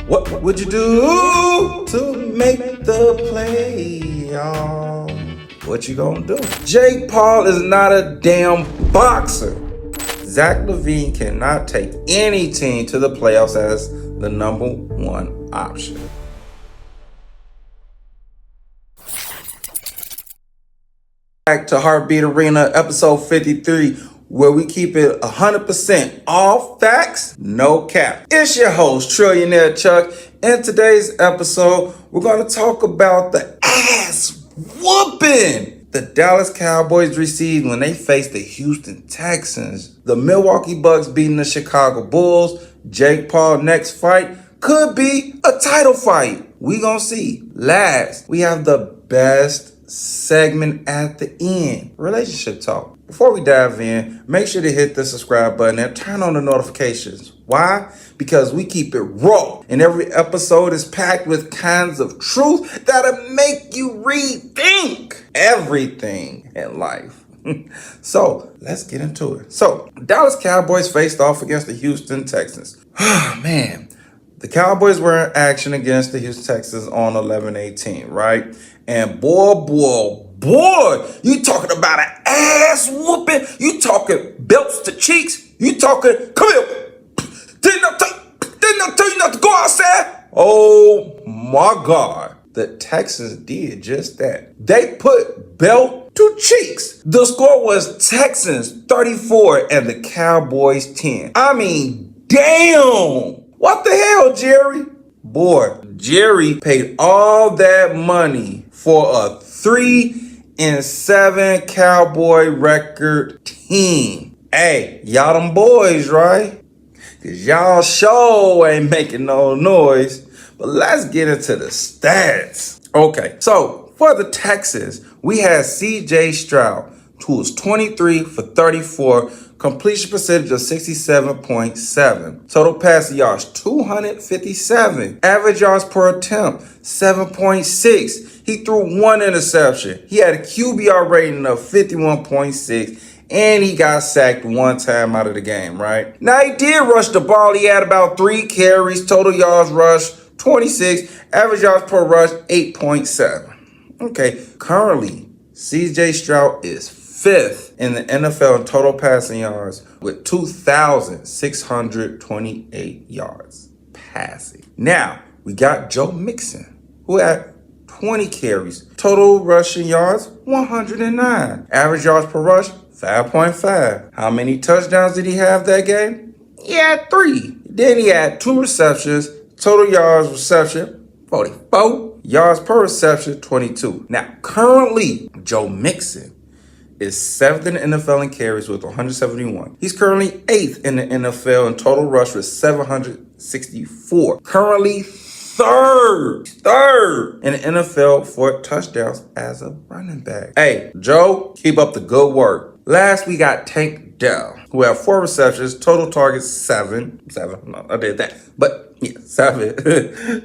What would you do to make the play, y'all? What you gonna do? Jake Paul is not a damn boxer. Zach LaVine cannot take any team to the playoffs as the number one option. Back to Heartbeat Arena, episode 53, where we keep it 100% all facts, no cap. It's your host, Trillionaire Chuck. In today's episode, we're going to talk about the ass whooping the Dallas Cowboys received when they faced the Houston Texans. The Milwaukee Bucks beating the Chicago Bulls. Jake Paul's next fight could be a title fight. We gonna see. Last, we have the best segment at the end, relationship talk. Before we dive in, make sure to hit the subscribe button and turn on the notifications. Why? Because we keep it raw, and every episode is packed with kinds of truth that'll make you rethink everything in life. So let's get into it. So Dallas Cowboys faced off against the Houston Texans. Man, the Cowboys were in action against the Houston Texans on 11/18, right? And boy, you talking about an ass whooping? You talking belts to cheeks? You talking, come here, didn't I tell you not to go outside? Oh my God, the Texans did just that. They put belt to cheeks. The score was Texans 34 and the Cowboys 10. I mean, damn. What the hell, Jerry? Boy, Jerry paid all that money for a 3-7 Cowboy record team. Hey, y'all them boys, right? Cause y'all sure ain't making no noise. But let's get into the stats. Okay, so for the Texans, we had C.J. Stroud, who was 23 for 34, completion percentage of 67.7. Total passing yards, 257. Average yards per attempt, 7.6. He threw one interception. He had a QBR rating of 51.6. And he got sacked one time out of the game, right? Now, he did rush the ball. He had about 3 carries. Total yards rushed, 26. Average yards per rush, 8.7. Okay, currently, C.J. Stroud is 5th in the NFL in total passing yards with 2,628 yards passing. Now, we got Joe Mixon, who had 20 carries. Total rushing yards, 109. Average yards per rush, 5.5. How many touchdowns did he have that game? He had 3. Then he had 2 receptions. Total yards reception, 44. Yards per reception, 22. Now, currently, Joe Mixon is 7th in the NFL in carries with 171. He's currently 8th in the NFL in total rush with 764. Currently third in the NFL for touchdowns as a running back. Hey, Joe, keep up the good work. Last, we got Tank Dell, who had 4 receptions, total targets 7. No, I did that. But yeah, 7.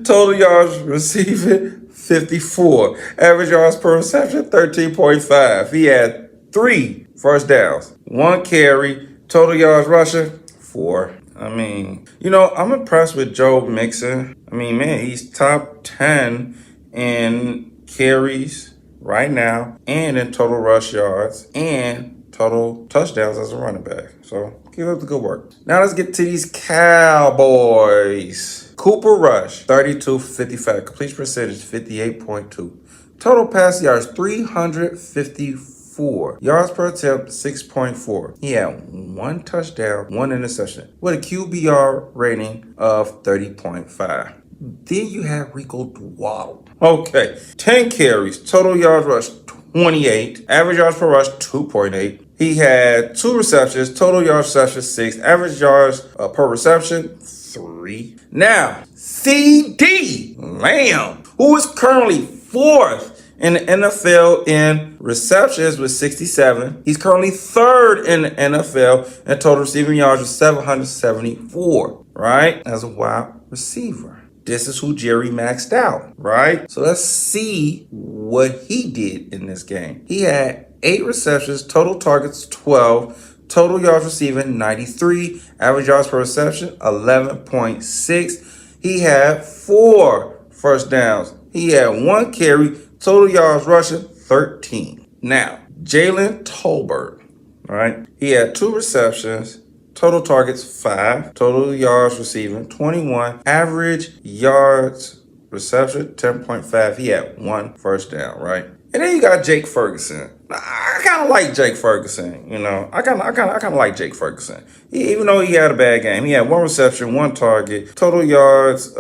Total yards receiving, 54. Average yards per reception, 13.5. He had 3 first downs, 1 carry, total yards rushing, 4. I mean, I'm impressed with Joe Mixon. I mean, man, he's top 10 in carries right now and in total rush yards and total touchdowns as a running back. So keep up the good work. Now let's get to these Cowboys. Cooper Rush, 32 for 55. Completion percentage, 58.2. Total pass yards, 354. Yards per attempt, 6.4. He had 1 touchdown, 1 interception, with a QBR rating of 30.5. Then you have Rico Dwaddle. Okay, 10 carries, total yards rush, 28. Average yards per rush, 2.8. He had 2 receptions, total yards reception, 6. Average yards per reception, 3. Now, C.D. Lamb, who is currently 4th in the NFL in receptions with 67. He's currently 3rd in the NFL in total receiving yards with 774, right? As a wide receiver. This is who Jerry maxed out, right? So let's see what he did in this game. He had 8 receptions, total targets 12, total yards receiving 93, average yards per reception 11.6. he had 4 first downs. He had 1 carry, total yards rushing 13. Now, Jalen Tolbert, all right, he had 2 receptions, total targets 5, total yards receiving 21, average yards reception 10.5. He had 1 first down, right? And then you got Jake Ferguson. I kind of like Jake Ferguson, you know. I kind of like Jake Ferguson. Even though he had a bad game, he had 1 reception, 1 target, total yards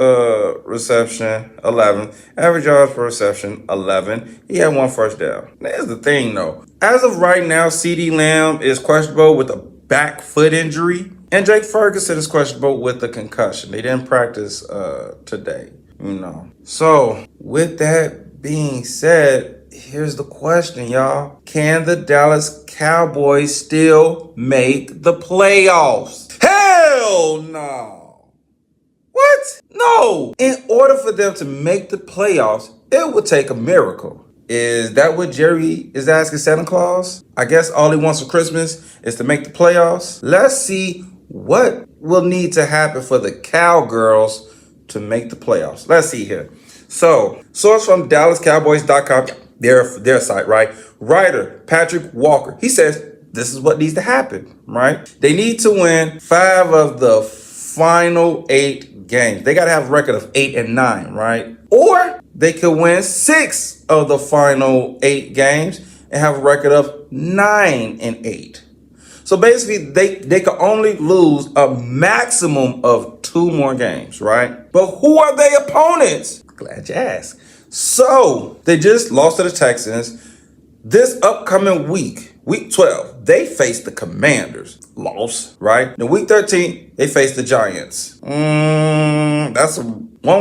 reception 11, average yards per reception 11. He had 1 first down. Here's the thing, though. As of right now, CeeDee Lamb is questionable with a back foot injury, and Jake Ferguson is questionable with a concussion. They didn't practice today, you know. So with that being said, here's the question, y'all. Can the Dallas Cowboys still make the playoffs? Hell no. What? No. In order for them to make the playoffs, it would take a miracle. Is that what Jerry is asking Santa Claus? I guess all he wants for Christmas is to make the playoffs. Let's see what will need to happen for the Cowgirls to make the playoffs. Let's see here. So, source from DallasCowboys.com, their site, right? Writer Patrick Walker, he says this is what needs to happen, right? They need to win 5 of the final 8 games. They got to have a record of 8-9, right? Or they could win 6 of the final 8 games and have a record of 9-8. So basically, they could only lose a maximum of 2 more games, right? But who are their opponents? Glad you asked. So they just lost to the Texans. This upcoming week, week 12, they face the Commanders. Loss, right? Then week 13, they face the Giants. One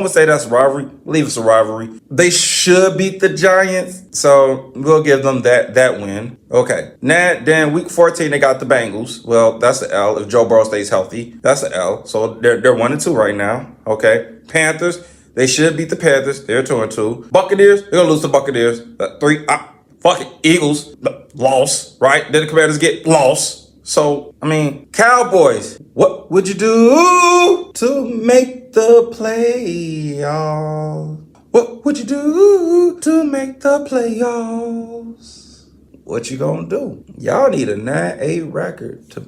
would say that's a rivalry. Believe it's a rivalry. They should beat the Giants, so we'll give them that win. Okay. Now, then week 14, they got the Bengals. Well, that's an L. If Joe Burrow stays healthy, that's an L. So they're 1-2 right now. Okay. Panthers, they should beat the Panthers. They're 2-2. Buccaneers, they're gonna lose to Buccaneers. 3. Fuck it. Eagles, loss, right? Then the Commanders get lost. So, I mean, Cowboys, what would you do to make the playoffs? What would you do to make the playoffs? What you gonna do? Y'all need a 9-8 record to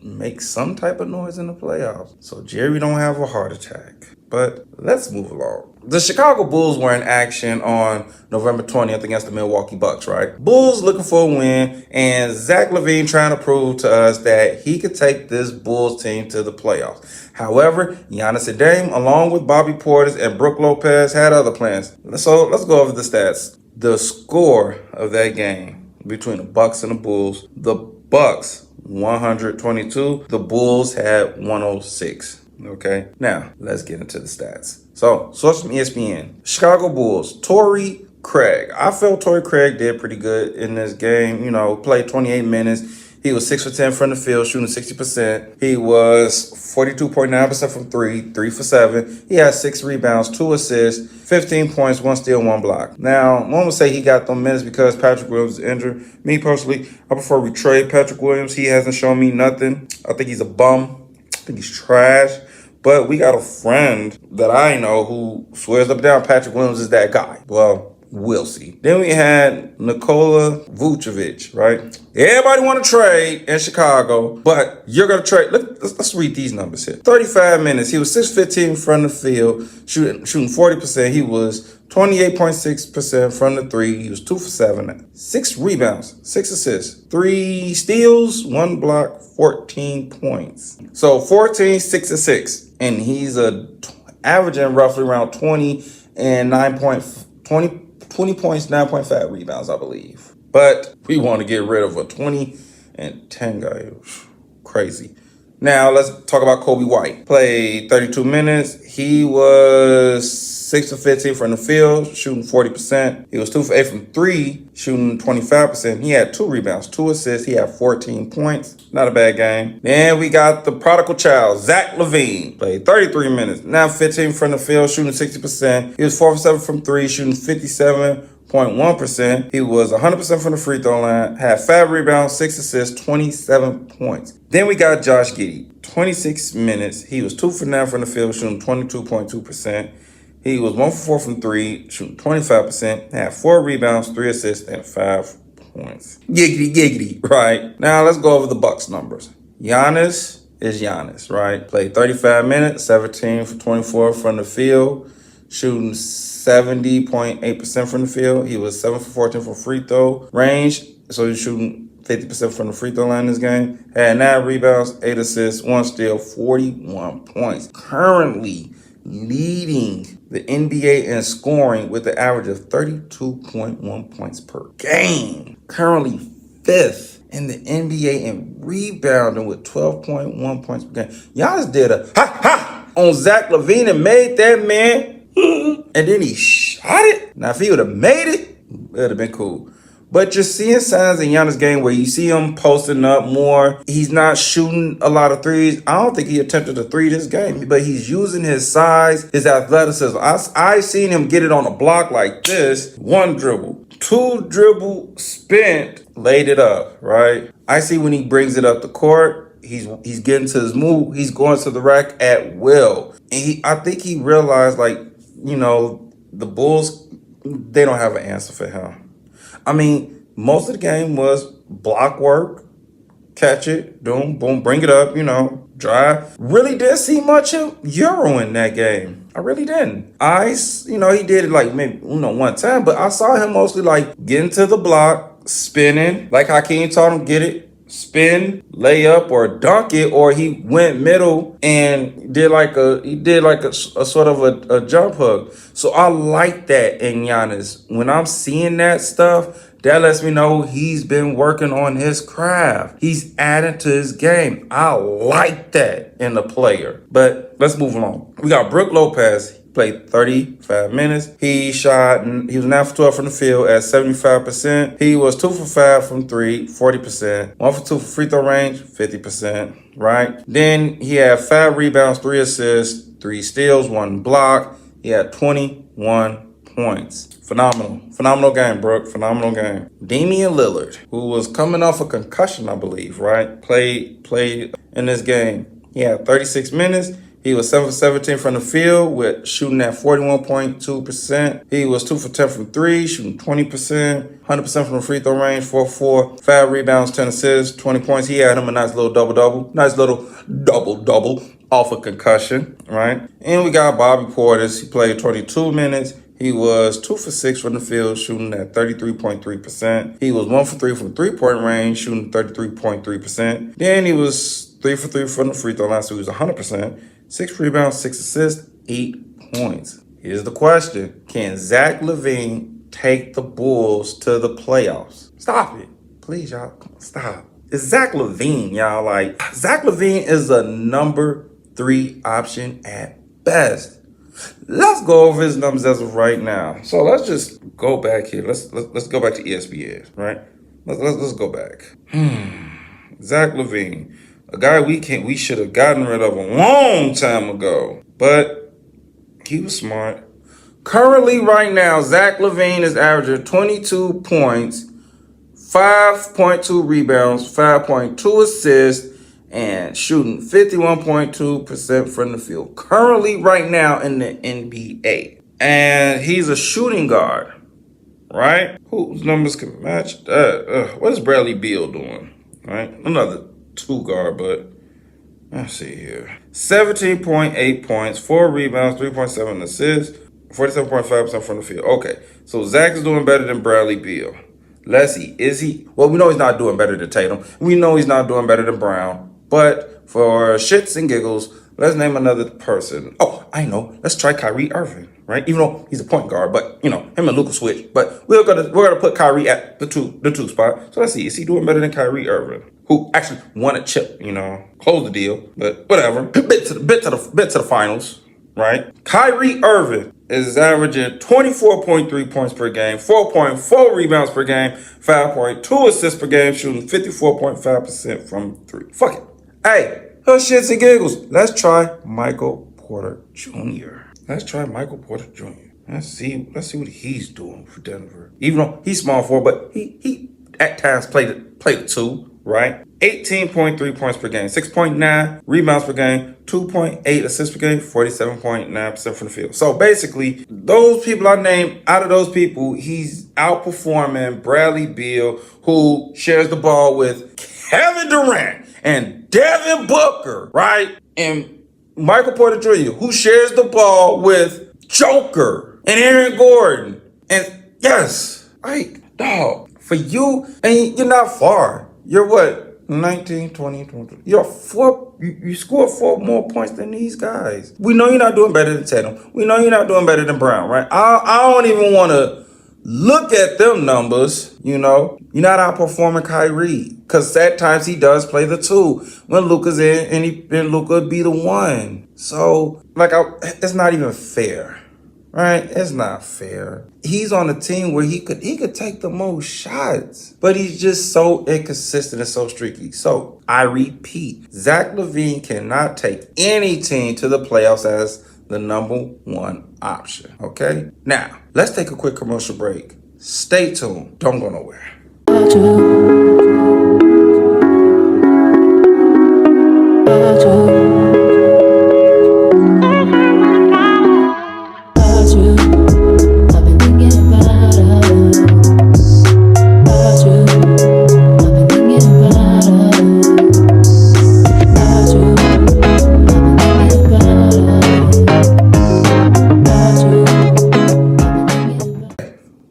make some type of noise in the playoffs. So Jerry don't have a heart attack. But let's move along. The Chicago Bulls were in action on November 20th against the Milwaukee Bucks, right? Bulls looking for a win, and Zach LaVine trying to prove to us that he could take this Bulls team to the playoffs. However, Giannis and Dame, along with Bobby Portis and Brook Lopez, had other plans. So let's go over the stats. The score of that game between the Bucks and the Bulls, the Bucks 122, the Bulls had 106. Okay, now let's get into the stats. So, source from ESPN, Chicago Bulls, Torrey Craig. I felt Torrey Craig did pretty good in this game. You know, played 28 minutes. He was 6 for 10 from the field, shooting 60%. He was 42.9% from 3, 3 for 7. He had 6 rebounds, 2 assists, 15 points, 1 steal, 1 block. Now, one would say he got them minutes because Patrick Williams is injured. Me personally, I prefer we trade Patrick Williams. He hasn't shown me nothing. I think he's a bum. I think he's trash. But we got a friend that I know who swears up and down Patrick Williams is that guy. Well, we'll see. Then we had Nikola Vucevic, right? Everybody want to trade in Chicago, but you're going to trade. Let's read these numbers here. 35 minutes. He was 6-15 from the field, shooting 40%. He was 28.6% from the 3. He was 2 for 7. 6 rebounds, 6 assists, 3 steals, 1 block, 14 points. So 14, 6 and 6. And he's averaging roughly around 20 points, 9.5 rebounds, I believe. But we want to get rid of a 20 and 10 guy. Crazy. Now let's talk about Kobe White. Played 32 minutes. He was 6 for 15 from the field, shooting 40%. He was 2 for 8 from 3, shooting 25%. He had 2 rebounds, 2 assists. He had 14 points. Not a bad game. Then we got the prodigal child, Zach LaVine. Played 33 minutes. Now 15 from the field, shooting 60%. He was 4 for 7 from 3, shooting 57%. He was 100% from the free throw line, had 5 rebounds, 6 assists, 27 points. Then we got Josh Giddey, 26 minutes. He was 2 for 9 from the field, shooting 22.2%. He was 1 for 4 from 3, shooting 25%, had 4 rebounds, 3 assists, and 5 points. Giggity, right? Now let's go over the Bucks numbers. Giannis is Giannis, right? Played 35 minutes, 17 for 24 from the field, shooting 70.8% from the field. He was 7 for 14 from free throw range, so he's shooting 50% from the free throw line in this game. Had 9 rebounds, 8 assists, 1 steal, 41 points. Currently leading the NBA in scoring with an average of 32.1 points per game. Currently 5th in the NBA in rebounding with 12.1 points per game. Giannis did a ha on Zach LaVine and made that man, and then he shot it. Now, if he would have made it, it would have been cool. But you're seeing signs in Giannis' game where you see him posting up more. He's not shooting a lot of threes. I don't think he attempted a 3 this game, but he's using his size, his athleticism. I've seen him get it on a block like this. 1 dribble, 2 dribble, spent, laid it up, right? I see when he brings it up the court, he's getting to his move. He's going to the rack at will. And I think he realized, like, you know, the Bulls, they don't have an answer for him. I mean, most of the game was block work, catch it, boom, boom, bring it up, you know, drive. Really didn't see much of Euro in that game. I really didn't. He did it like maybe, one time, but I saw him mostly like getting to the block, spinning, like Hakeem taught him, get it, spin, lay up, or dunk it, or he went middle and did like a sort of a jump hook. So I like that in Giannis. When I'm seeing that stuff, that lets me know he's been working on his craft. He's adding to his game. I like that in a player. But let's move along. We got Brook Lopez. Played 35 minutes. He was 9 for 12 from the field at 75%. He was 2 for 5 from 3, 40%. 1 for 2 for free throw range, 50%, right? Then he had 5 rebounds, 3 assists, 3 steals, 1 block. He had 21 points. Phenomenal game, Brooke. Phenomenal game. Damian Lillard, who was coming off a concussion, I believe, right? Played in this game. He had 36 minutes. He was 7 for 17 from the field with shooting at 41.2%. He was 2 for 10 from 3, shooting 20%, 100% from the free throw range, 4-4, 5 rebounds, 10 assists, 20 points. He had him a nice little double-double. Nice little double-double off a concussion, right? And we got Bobby Portis. He played 22 minutes. He was 2 for 6 from the field, shooting at 33.3%. He was 1 for 3 from 3-point range, shooting 33.3%. Then he was 3 for 3 from the free throw line, so he was 100%. 6 rebounds, 6 assists, 8 points. Here's the question. Can Zach LaVine take the Bulls to the playoffs? Stop it. Please, y'all. Come on, stop. It's Zach LaVine, y'all. Like, Zach LaVine is a number 3 option at best. Let's go over his numbers as of right now. So let's just go back here. Let's go back to ESPN, right? Let's go back. Zach LaVine, a guy we should have gotten rid of a long time ago, but he was smart. Currently, right now, Zach LaVine is averaging 22 points, 5.2 rebounds, 5.2 assists, and shooting 51.2% from the field. Currently, right now in the NBA. And he's a shooting guard, right? Whose numbers can match that? What is Bradley Beal doing, right? Another 2 guard, but let's see here. 17.8 points, 4 rebounds, 3.7 assists, 47.5% from the field. Okay, so Zach is doing better than Bradley Beal. Let's see, is he? Well, we know he's not doing better than Tatum. We know he's not doing better than Brown. But for shits and giggles, let's name another person. Oh, I know. Let's try Kyrie Irving, right? Even though he's a point guard, but him and Luka switch. But we're gonna put Kyrie at the two spot. So let's see, is he doing better than Kyrie Irving, who actually won a chip? Close the deal, but whatever. Bit to the finals, right? Kyrie Irving is averaging 24.3 points per game, 4.4 rebounds per game, 5.2 assists per game, shooting 54.5% from 3. Fuck it. Hey, her shits and giggles. Let's try Michael Porter Jr. Let's see what he's doing for Denver. Even though he's small forward, but he at times played the two, right? 18.3 points per game, 6.9 rebounds per game, 2.8 assists per game, 47.9% from the field. So basically, those people I named, out of those people, he's outperforming Bradley Beal, who shares the ball with Kevin Durant and Devin Booker, right? And Michael Porter Jr., who shares the ball with Joker and Aaron Gordon. And yes, like, dog, for you, and you're not far. You're what? 19, 20, 20. You scored 4 more points than these guys. We know you're not doing better than Tatum. We know you're not doing better than Brown, right? I don't even want to look at them numbers, you know. You're not outperforming Kyrie, because at times he does play the 2 when Luka's in, and Luka be the 1. So, it's not even fair. Right? It's not fair. He's on a team where he could take the most shots, but he's just so inconsistent and so streaky. So I repeat, Zach LaVine cannot take any team to the playoffs as the number 1 option. Okay? Now, let's take a quick commercial break. Stay tuned. Don't go nowhere.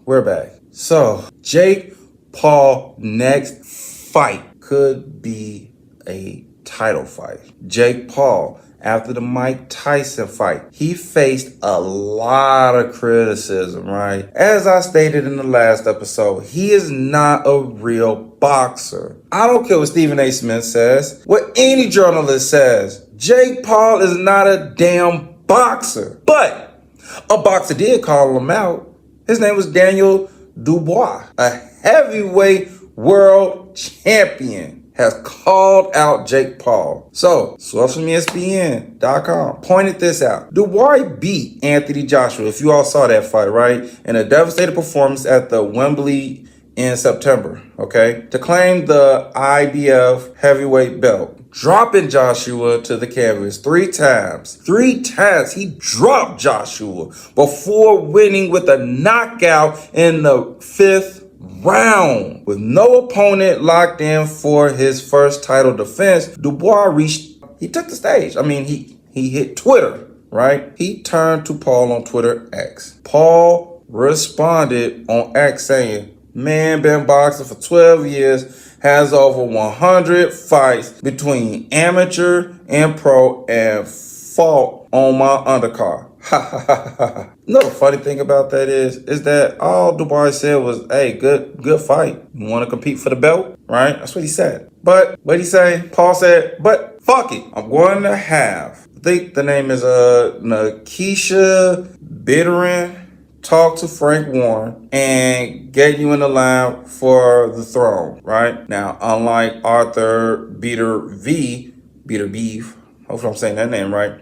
We're back. So, Jake Paul next fight could be a title fight. Jake Paul, after the Mike Tyson fight, he faced a lot of criticism, right? As I stated in the last episode, he is not a real boxer. I don't care what Stephen A. Smith says, what any journalist says. Jake Paul is not a damn boxer. But a boxer did call him out. His name was Daniel Dubois, a heavyweight world champion, has called out Jake Paul. So, source from ESPN.com pointed this out. Dubois beat Anthony Joshua, if you all saw that fight, right? In a devastating performance at the Wembley in September, okay? To claim the IBF heavyweight belt. Dropping Joshua to the canvas 3 times. 3 times he dropped Joshua before winning with a knockout in the 5th round. With no opponent locked in for his first title defense, Dubois he took the stage. I mean, he hit Twitter, right? He turned to Paul on Twitter X. Paul responded on X saying, "Man, been boxing for 12 years, has over 100 fights between amateur and pro, and fought on my undercard." Ha ha ha ha. You know the funny thing about that is that all Dubois said was, "Hey, good fight. You want to compete for the belt?" Right? That's what he said. But what he say? Paul said, "But fuck it. I'm going to have," I think the name is Nakisha Bitterin, talk to Frank Warren and get you in the line for the throne, right? Now, unlike Arthur Beef, hopefully I'm saying that name right,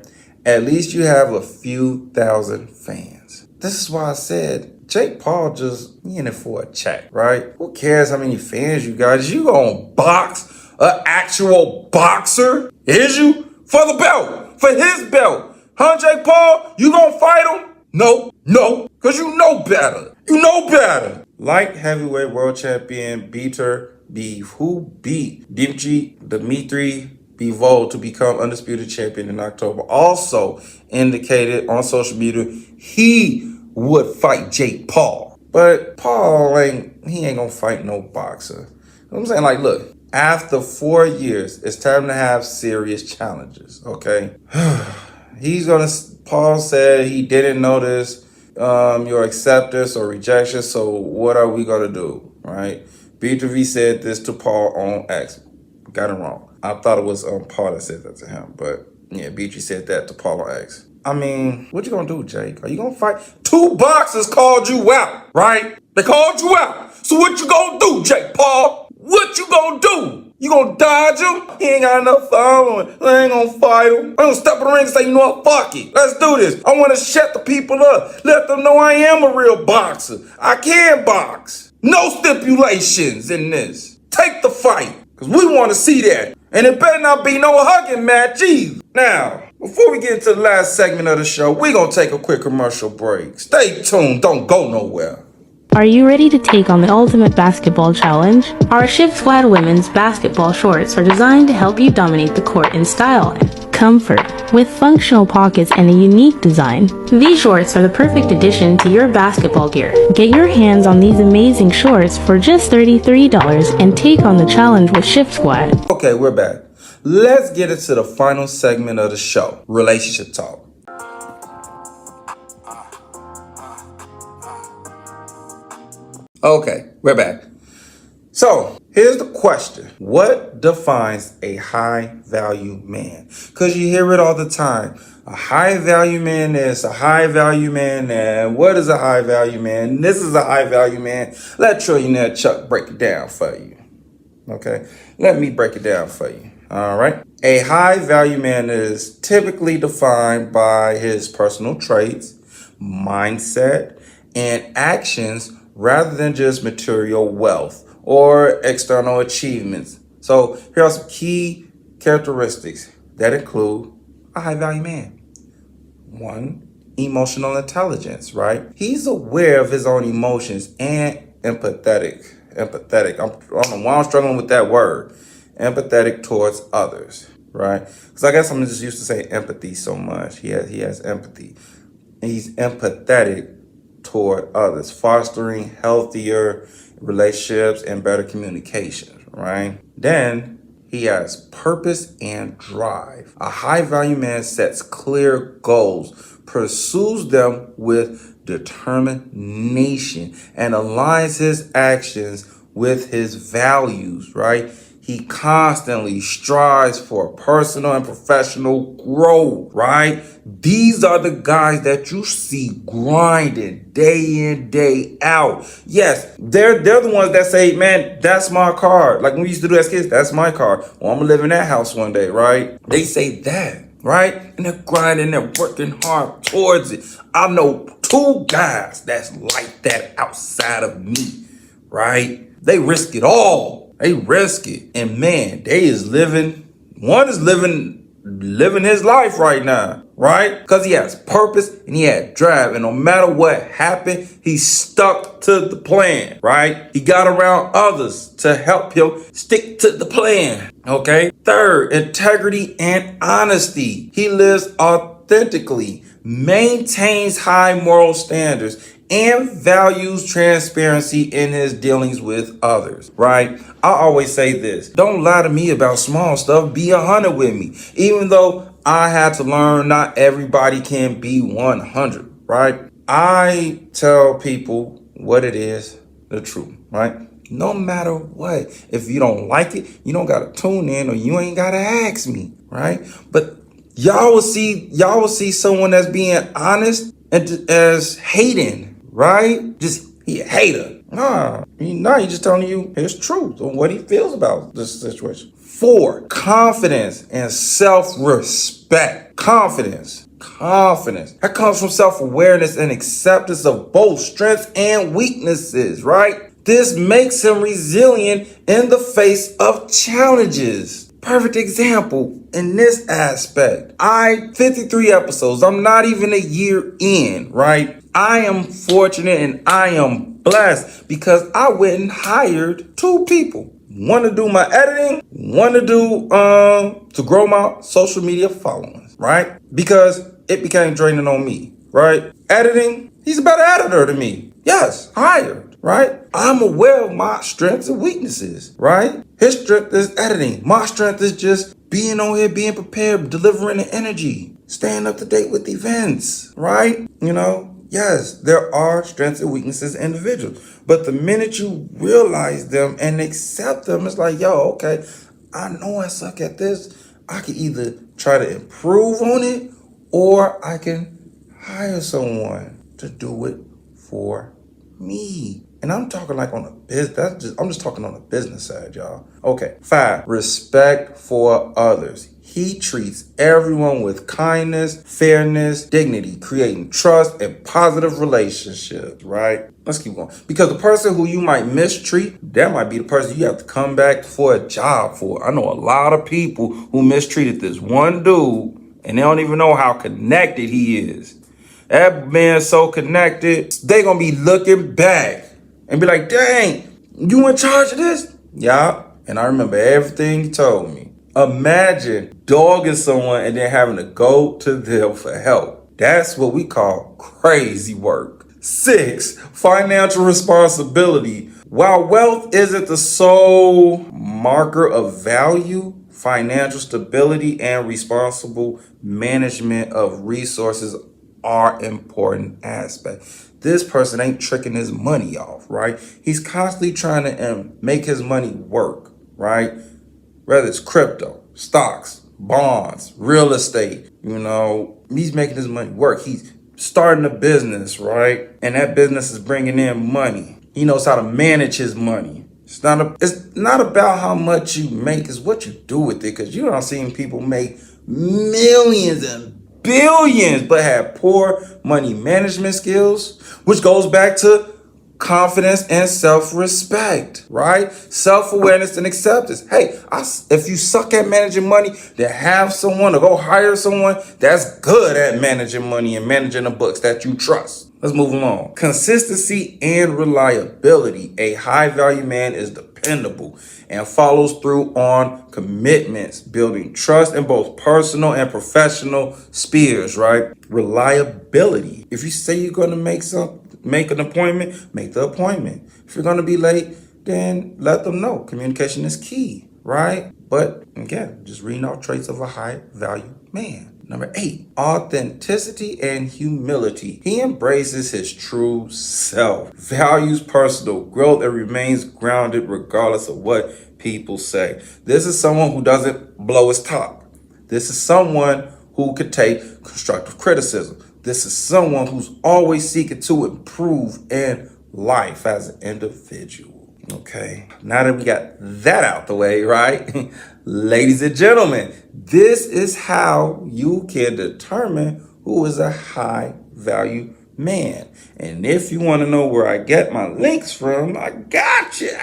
at least you have a few thousand fans. This is why I said Jake Paul just in it for a check, right? Who cares how many fans you got? Is you gonna box an actual boxer? Is you? For the belt, for his belt. Huh, Jake Paul? You gonna fight him? No, because you know better. You know better. Light heavyweight world champion Beater Beef, who beat Dmitry Bivol to become undisputed champion in October, also indicated on social media he would fight Jake Paul. But Paul ain't gonna fight no boxer. You know what I'm saying? Like, look, after 4 years, it's time to have serious challenges, okay? Paul said he didn't notice your acceptance or rejection, so what are we going to do, right? B2V said this to Paul on X. Got it wrong. I thought it was Paul that said that to him, but yeah, B3 said that to Paul on X. I mean, what you going to do, Jake? Are you going to fight? 2 boxers called you out, right? They called you out. So what you going to do, Jake Paul? What you going to do? You gonna dodge him? He ain't got enough following. I ain't gonna fight him. I'm gonna step in the ring and say, you know what, fuck it. Let's do this. I wanna shut the people up. Let them know I am a real boxer. I can box. No stipulations in this. Take the fight. Cause we wanna see that. And it better not be no hugging match either. Now, before we get into the last segment of the show, we gonna take a quick commercial break. Stay tuned, don't go nowhere. Are you ready to take on the ultimate basketball challenge? Our Shift Squad women's basketball shorts are designed to help you dominate the court in style and comfort. With functional pockets and a unique design, these shorts are the perfect addition to your basketball gear. Get your hands on these amazing shorts for just $33 and take on the challenge with Shift Squad. Okay, we're back. Let's get into the final segment of the show, relationship talk. Okay, we're back. So, here's the question. What defines a high-value man? Because you hear it all the time. A high-value man is a high-value man, and what is a high-value man? This is a high-value man. Let Trillionaire Chuck break it down for you. Okay? Let me break it down for you. All right? A high-value man is typically defined by his personal traits, mindset, and actions rather than just material wealth or external achievements. So here are some key characteristics that include a high-value man. 1, emotional intelligence, right? He's aware of his own emotions and empathetic. I don't know why I'm struggling with that word. Empathetic towards others, right? Because I guess I'm just used to saying empathy so much. He has empathy. And he's empathetic toward others, fostering healthier relationships and better communication, right? Then he has purpose and drive. A high-value man sets clear goals, pursues them with determination, and aligns his actions with his values, right? He constantly strives for personal and professional growth, right? These are the guys that you see grinding day in, day out. Yes, they're the ones that say, man, that's my car. Like when we used to do as kids, that's my car. Well, I'm gonna live in that house one day, right? They say that, right? And they're grinding, they're working hard towards it. I know 2 guys that's like that outside of me, right? They risk it all. They risk it. And man, one is living his life right now, right? Because he has purpose and he had drive. And no matter what happened, he stuck to the plan, right? He got around others to help him stick to the plan, okay? 3rd, integrity and honesty. He lives authentically, maintains high moral standards, and values transparency in his dealings with others, right? I always say this, don't lie to me about small stuff, be 100 with me. Even though I had to learn not everybody can be 100, right? I tell people what it is, the truth, right? No matter what. If you don't like it, you don't gotta tune in or you ain't gotta ask me, right? But y'all will see someone that's being honest and as hating, right? Just he a hater. He's just telling you his truth on what he feels about this situation. 4, confidence and self-respect. Confidence. That comes from self-awareness and acceptance of both strengths and weaknesses, right? This makes him resilient in the face of challenges. Perfect example in this aspect. 53 episodes. I'm not even a year in, right? I am fortunate and I am blessed because I went and hired 2 people. One to do my editing, one to do to grow my social media followings, right? Because it became draining on me, right? Editing, he's a better editor than me. Yes, hired, right? I'm aware of my strengths and weaknesses, right? His strength is editing. My strength is just being on here, being prepared, delivering the energy, staying up to date with events, right? Yes, there are strengths and weaknesses in individuals. But the minute you realize them and accept them, it's like, yo, okay, I know I suck at this. I can either try to improve on it or I can hire someone to do it for me. And I'm talking like on a business. I'm just talking on the business side, y'all. Okay. 5, respect for others. He treats everyone with kindness, fairness, dignity, creating trust and positive relationships, right? Let's keep going. Because the person who you might mistreat, that might be the person you have to come back for a job for. I know a lot of people who mistreated this one dude, and they don't even know how connected he is. That man's so connected, they gonna be looking back and be like, dang, you in charge of this? Yeah. And I remember everything he told me. Imagine dogging someone and then having to go to them for help. That's what we call crazy work. 6, financial responsibility. While wealth isn't the sole marker of value, financial stability and responsible management of resources are important aspects. This person ain't tricking his money off, right? He's constantly trying to make his money work, right? Whether it's crypto, stocks, bonds, real estate, he's making his money work. He's starting a business, right? And that business is bringing in money. He knows how to manage his money. It's not about how much you make, it's what you do with it. Because you don't see people make millions and billions but have poor money management skills, which goes back to confidence and self-respect, right? Self-awareness and acceptance. Hey, if you suck at managing money, then have someone or go hire someone that's good at managing money and managing the books that you trust. Let's move along. Consistency and reliability. A high-value man is dependable and follows through on commitments, building trust in both personal and professional spheres, right? Reliability. If you say you're going to make an appointment, make the appointment. If you're going to be late, then let them know. Communication is key, right? But again, just reading off traits of a high value man. Number 8, authenticity and humility. He embraces his true self, values personal growth, and remains grounded regardless of what people say. This is someone who doesn't blow his top. This is someone who could take constructive criticism. This is someone who's always seeking to improve in life as an individual. Okay, now that we got that out the way, right? Ladies and gentlemen, this is how you can determine who is a high value man. And if you want to know where I get my links from, I got you.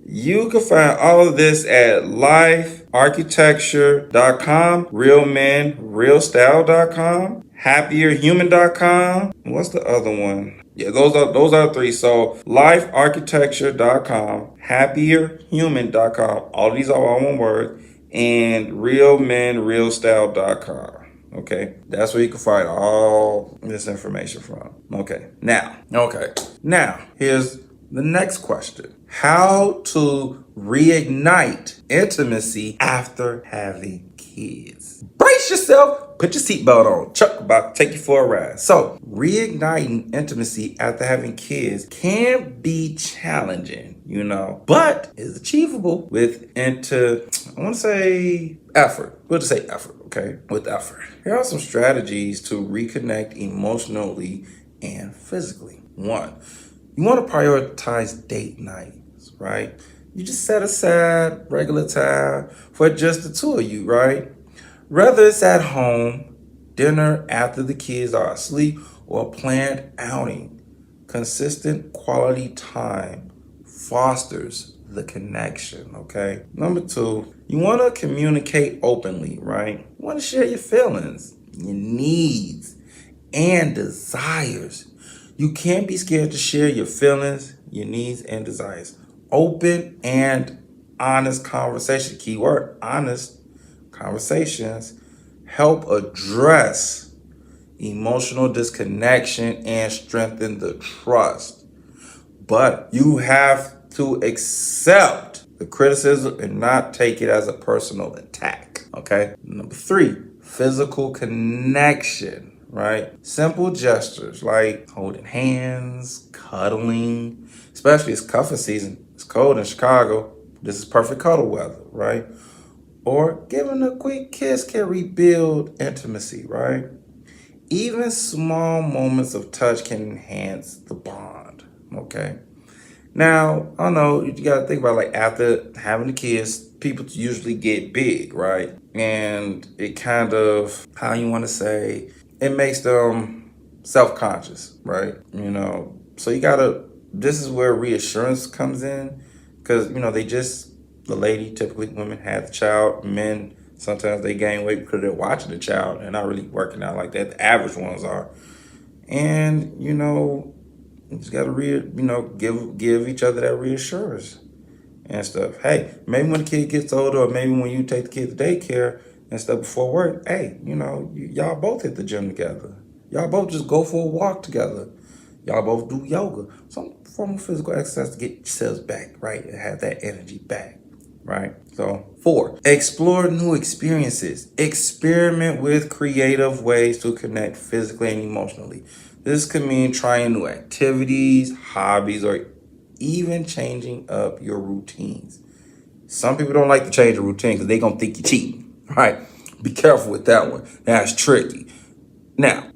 You can find all of this at lifearchitecture.com, realmenrealstyle.com, happierhuman.com. What's the other one? Yeah, those are 3. So lifearchitecture.com, happierhuman.com. All these are all one word, and realmenrealstyle.com. Okay, that's where you can find all this information from. Okay, now, here's the next question. How to reignite intimacy after having kids. Brace yourself, put your seatbelt on. Chuck about to take you for a ride. So, reigniting intimacy after having kids can be challenging, but is achievable with effort. We'll just say effort, okay? With effort. Here are some strategies to reconnect emotionally and physically. 1, you want to prioritize date nights, right? You just set aside regular time for just the 2 of you, right? Whether it's at home, dinner after the kids are asleep, or a planned outing, consistent quality time fosters the connection, okay? Number 2, you want to communicate openly, right? You want to share your feelings, your needs, and desires. You can't be scared to share your feelings, your needs, and desires. Open and honest conversation, keyword, honest conversations, help address emotional disconnection and strengthen the trust. But you have to accept the criticism and not take it as a personal attack, okay? Number 3, physical connection. Right? Simple gestures like holding hands, cuddling, especially it's cuffing season. It's cold in Chicago. This is perfect cuddle weather, right? Or giving a quick kiss can rebuild intimacy, right? Even small moments of touch can enhance the bond. Okay. Now, I know you got to think about like after having the kids, people usually get big, right? And it kind of, how you want to say, it makes them self-conscious, right? So you got to, this is where reassurance comes in because, the lady, typically women have the child, men, sometimes they gain weight because they're watching the child and not really working out like that. The average ones are. And, you just gotta give each other that reassurance and stuff. Hey, maybe when the kid gets older, or maybe when you take the kid to daycare and stuff before work, hey, y'all both hit the gym together. Y'all both just go for a walk together. Y'all both do yoga, some form of physical exercise to get yourselves back, right? And have that energy back, right? So 4, explore new experiences. Experiment with creative ways to connect physically and emotionally. This could mean trying new activities, hobbies, or even changing up your routines. Some people don't like to change a routine because they're going to think you're cheating, right? Be careful with that one. That's tricky. Now,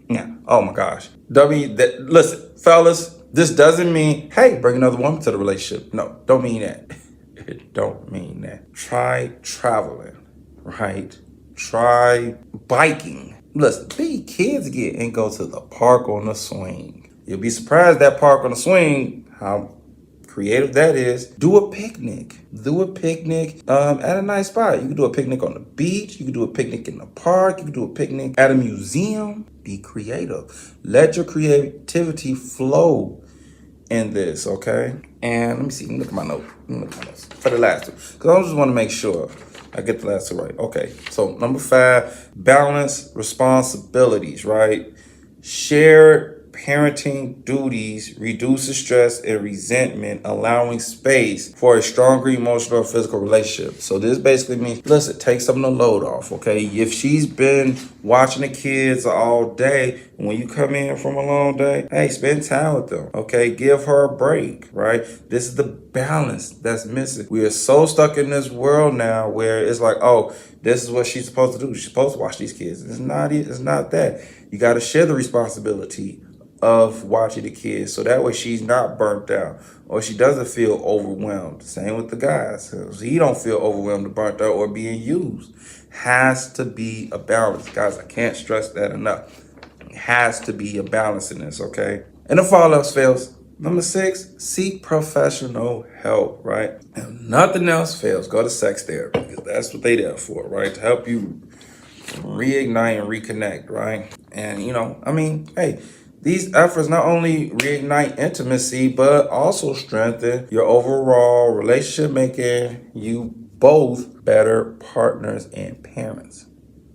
oh my gosh. Listen, fellas, this doesn't mean, hey, bring another woman to the relationship. No, don't mean that. It don't mean that. Try traveling, right? Try biking. Listen, leave kids get and go to the park on the swing. You'll be surprised that park on the swing, how creative that is. Do a picnic. Do a picnic at a nice spot. You can do a picnic on the beach. You can do a picnic in the park. You can do a picnic at a museum. Be creative. Let your creativity flow in this, okay? And let me see. Look at my notes. For the last two. Because I just want to make sure I get the last two right. Okay. So number 5, balance responsibilities, right? Shared parenting duties reduces stress and resentment, allowing space for a stronger emotional and physical relationship. So this basically means, listen, take some of the load off, okay? If she's been watching the kids all day, when you come in from a long day, hey, spend time with them, okay? Give her a break, right? This is the balance that's missing. We are so stuck in this world now where it's like, oh, this is what she's supposed to do. She's supposed to watch these kids. It's not that. You got to share the responsibility of watching the kids so that way she's not burnt out or she doesn't feel overwhelmed. Same with the guys. So he don't feel overwhelmed or burnt out or being used. Has to be a balance. Guys, I can't stress that enough. It has to be a balance in this, okay? And if all else fails, number 6, seek professional help, right? If nothing else fails, go to sex therapy because that's what they there for, right? To help you reignite and reconnect, right? And, hey, these efforts not only reignite intimacy, but also strengthen your overall relationship, making you both better partners and parents.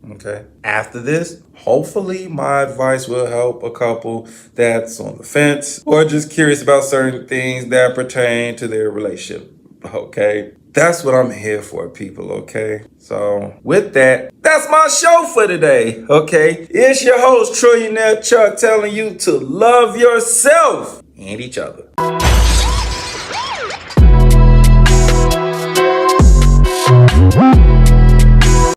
Okay. After this, hopefully my advice will help a couple that's on the fence or just curious about certain things that pertain to their relationship. Okay. That's what I'm here for, people, okay? So, with that, that's my show for today, okay? It's your host, Trillionaire Chuck, telling you to love yourself and each other.